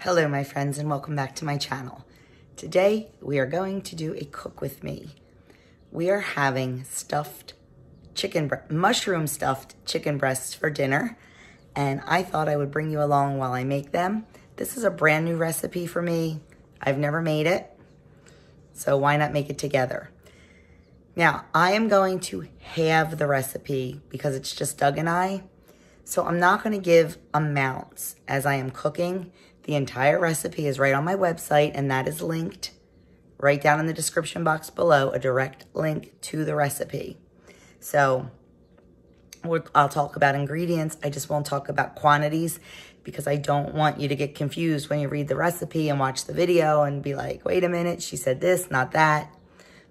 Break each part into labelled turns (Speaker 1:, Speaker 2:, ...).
Speaker 1: Hello my friends and welcome back to my channel. Today we are going to do a cook with me. We are having mushroom stuffed chicken breasts for dinner, and I thought I would bring you along while I make them. This is a brand new recipe for me. I've never made it, so why not make it together? Now I am going to halve the recipe because it's just Doug and I. So I'm not going to give amounts as I am cooking. The entire recipe is right on my website, and that is linked right down in the description box below, a direct link to the recipe. So I'll talk about ingredients. I just won't talk about quantities because I don't want you to get confused when you read the recipe and watch the video and be like, wait a minute, she said this, not that.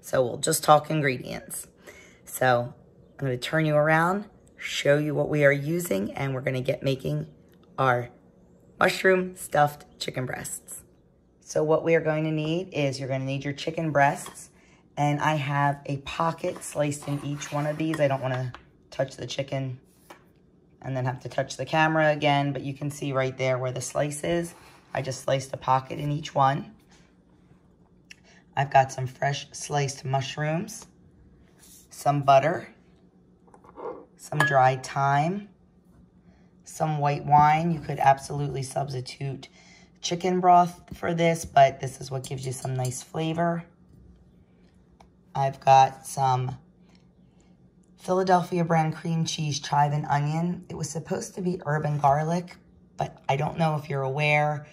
Speaker 1: So we'll just talk ingredients. So I'm going to turn you around, show you what we are using, and we're going to get making our mushroom stuffed chicken breasts. So what we are going to need is you're going to need your chicken breasts, and I have a pocket sliced in each one of these. I don't want to touch the chicken and then have to touch the camera again, but you can see right there where the slice is. I just sliced a pocket in each one. I've got some fresh sliced mushrooms, some butter, some dried thyme, some white wine. You could absolutely substitute chicken broth for this, but this is what gives you some nice flavor. I've got some Philadelphia brand cream cheese, chive and onion. It was supposed to be herb and garlic, but I don't know if you're aware.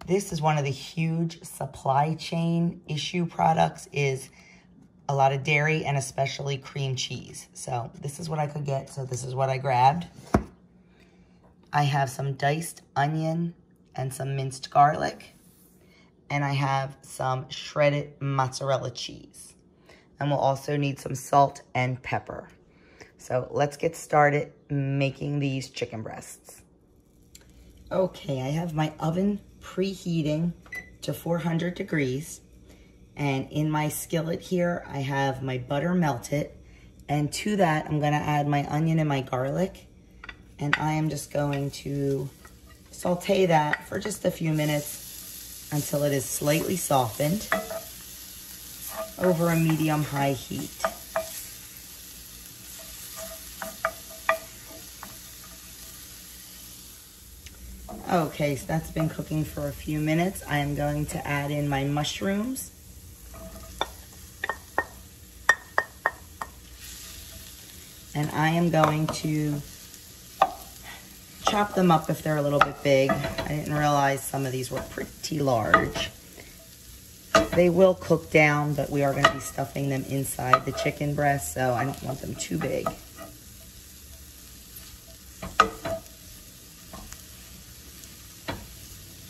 Speaker 1: This is one of the huge supply chain issue products is a lot of dairy and especially cream cheese. So this is what I could get, so this is what I grabbed. I have some diced onion and some minced garlic, and I have some shredded mozzarella cheese. And we'll also need some salt and pepper. So let's get started making these chicken breasts. Okay, I have my oven preheating to 400 degrees. And in my skillet here, I have my butter melted. And to that, I'm gonna add my onion and my garlic. And I am just going to saute that for just a few minutes until it is slightly softened over a medium-high heat. Okay, so that's been cooking for a few minutes. I am going to add in my mushrooms. And I am going to chop them up if they're a little bit big. I didn't realize some of these were pretty large. They will cook down, but we are going to be stuffing them inside the chicken breast, so I don't want them too big.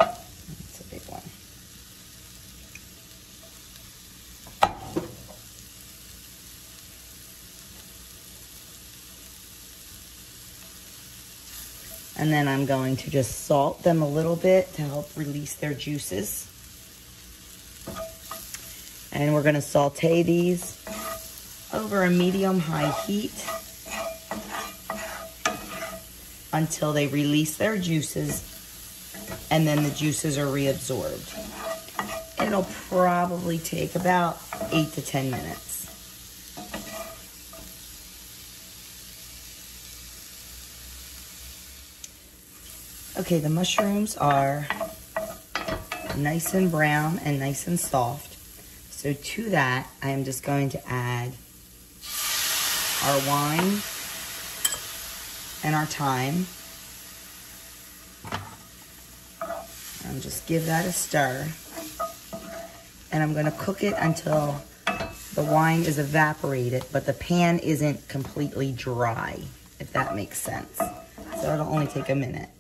Speaker 1: That's a big one. And then I'm going to just salt them a little bit to help release their juices. And we're going to saute these over a medium-high heat until they release their juices, and then the juices are reabsorbed. It'll probably take about 8 to 10 minutes. Okay, the mushrooms are nice and brown and nice and soft. So to that, I am just going to add our wine and our thyme. And just give that a stir. And I'm going to cook it until the wine is evaporated, but the pan isn't completely dry, if that makes sense. So it'll only take a minute.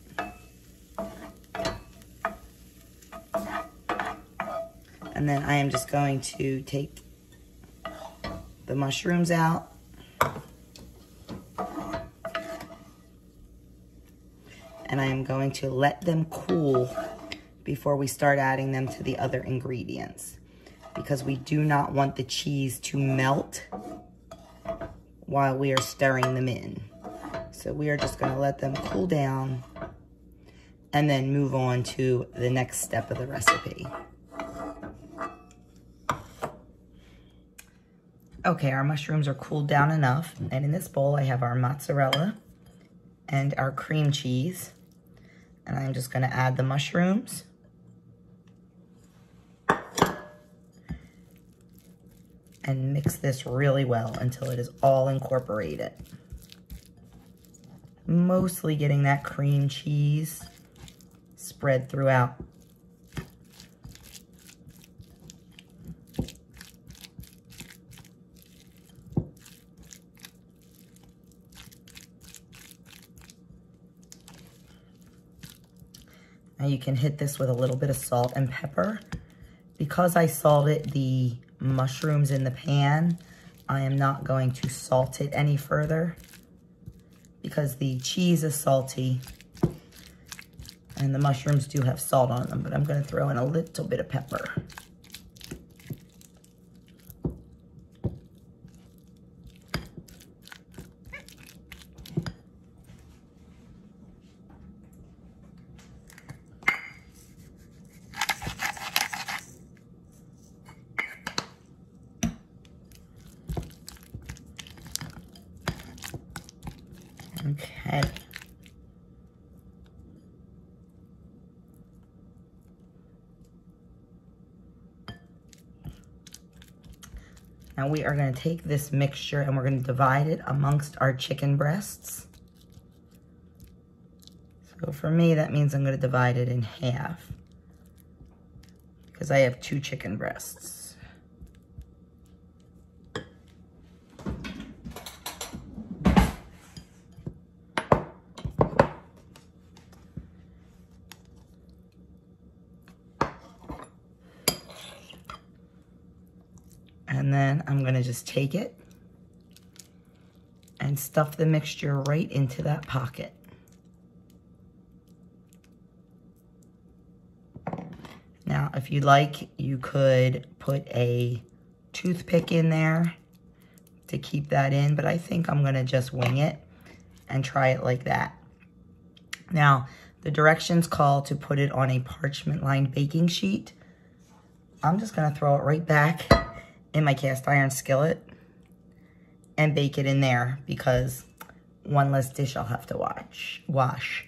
Speaker 1: And then I am just going to take the mushrooms out. And I am going to let them cool before we start adding them to the other ingredients, because we do not want the cheese to melt while we are stirring them in. So we are just going to let them cool down and then move on to the next step of the recipe. Okay, our mushrooms are cooled down enough, and in this bowl I have our mozzarella and our cream cheese, and I'm just going to add the mushrooms. And mix this really well until it is all incorporated. Mostly getting that cream cheese spread throughout. Now you can hit this with a little bit of salt and pepper. Because I salted the mushrooms in the pan, I am not going to salt it any further because the cheese is salty and the mushrooms do have salt on them, but I'm going to throw in a little bit of pepper. Okay. Now we are going to take this mixture and we're going to divide it amongst our chicken breasts. So for me, that means I'm going to divide it in half because I have 2 chicken breasts. And then I'm gonna just take it and stuff the mixture right into that pocket. Now, if you'd like, you could put a toothpick in there to keep that in, but I think I'm gonna just wing it and try it like that. Now, the directions call to put it on a parchment-lined baking sheet. I'm just gonna throw it right back in my cast iron skillet and bake it in there because one less dish I'll have to wash.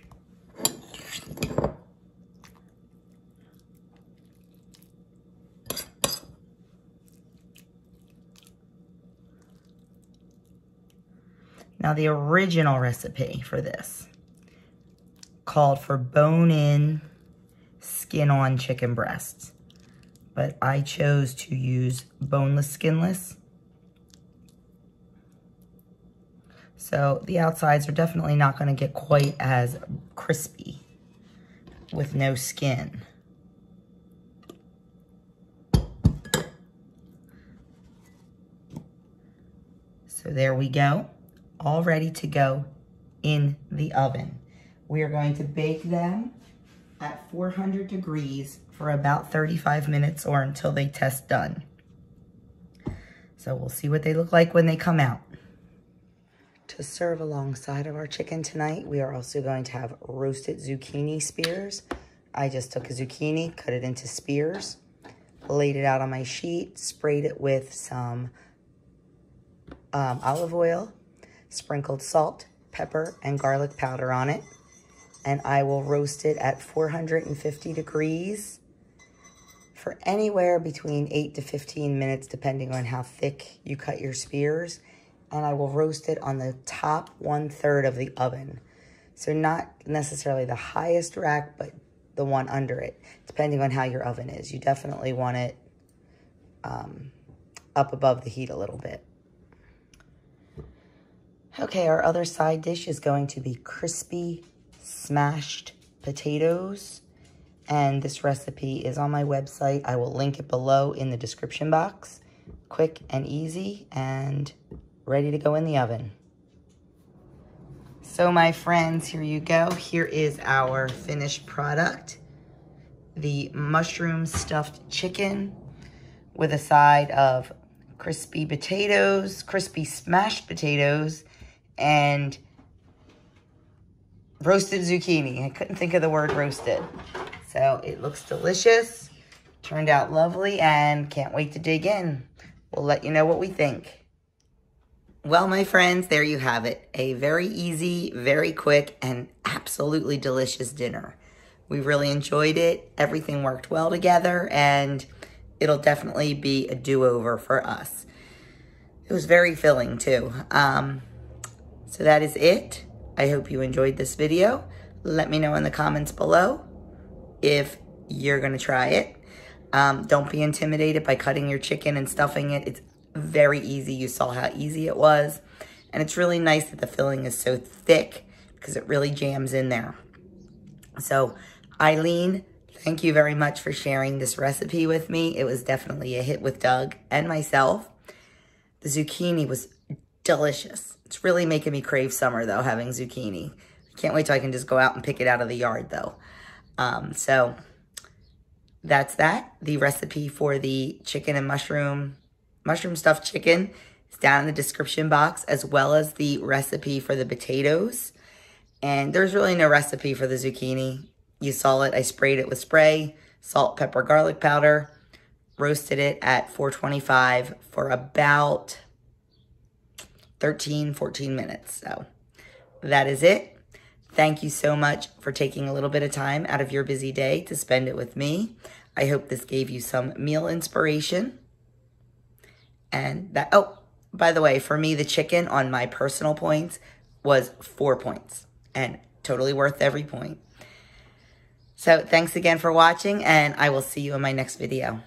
Speaker 1: Now the original recipe for this called for bone-in, skin-on chicken breasts. But I chose to use boneless, skinless. So the outsides are definitely not going to get quite as crispy with no skin. So there we go, all ready to go in the oven. We are going to bake them at 400 degrees for about 35 minutes or until they test done. So we'll see what they look like when they come out. To serve alongside of our chicken tonight, we are also going to have roasted zucchini spears. I just took a zucchini, cut it into spears, laid it out on my sheet, sprayed it with some olive oil, sprinkled salt, pepper, and garlic powder on it. And I will roast it at 450 degrees for anywhere between 8 to 15 minutes, depending on how thick you cut your spears. And I will roast it on the top 1/3 of the oven. So not necessarily the highest rack, but the one under it, depending on how your oven is. You definitely want it up above the heat a little bit. Okay, our other side dish is going to be crispy smashed potatoes. And this recipe is on my website. I will link it below in the description box. Quick and easy and ready to go in the oven. So my friends, here you go. Here is our finished product. The mushroom stuffed chicken with a side of crispy potatoes, crispy smashed potatoes, and roasted zucchini. I couldn't think of the word roasted. So it looks delicious, turned out lovely, and can't wait to dig in. We'll let you know what we think. Well, my friends, there you have it. A very easy, very quick, and absolutely delicious dinner. We really enjoyed it. Everything worked well together, and it'll definitely be a do-over for us. It was very filling, too. So that is it. I hope you enjoyed this video. Let me know in the comments below if you're going to try it. Don't be intimidated by cutting your chicken and stuffing it. It's very easy. You saw how easy it was. And it's really nice that the filling is so thick because it really jams in there. So, Eileen, thank you very much for sharing this recipe with me. It was definitely a hit with Doug and myself. The zucchini was delicious. It's really making me crave summer, though, having zucchini. I can't wait till I can just go out and pick it out of the yard, though. So that's that. The recipe for the chicken and mushroom stuffed chicken is down in the description box, as well as the recipe for the potatoes. And there's really no recipe for the zucchini. You saw it. I sprayed it with spray, salt, pepper, garlic powder, roasted it at 425 for about 13, 14 minutes. So that is it. Thank you so much for taking a little bit of time out of your busy day to spend it with me. I hope this gave you some meal inspiration. And that, oh, by the way, for me, the chicken on my personal points was 4 points and totally worth every point. So thanks again for watching, and I will see you in my next video.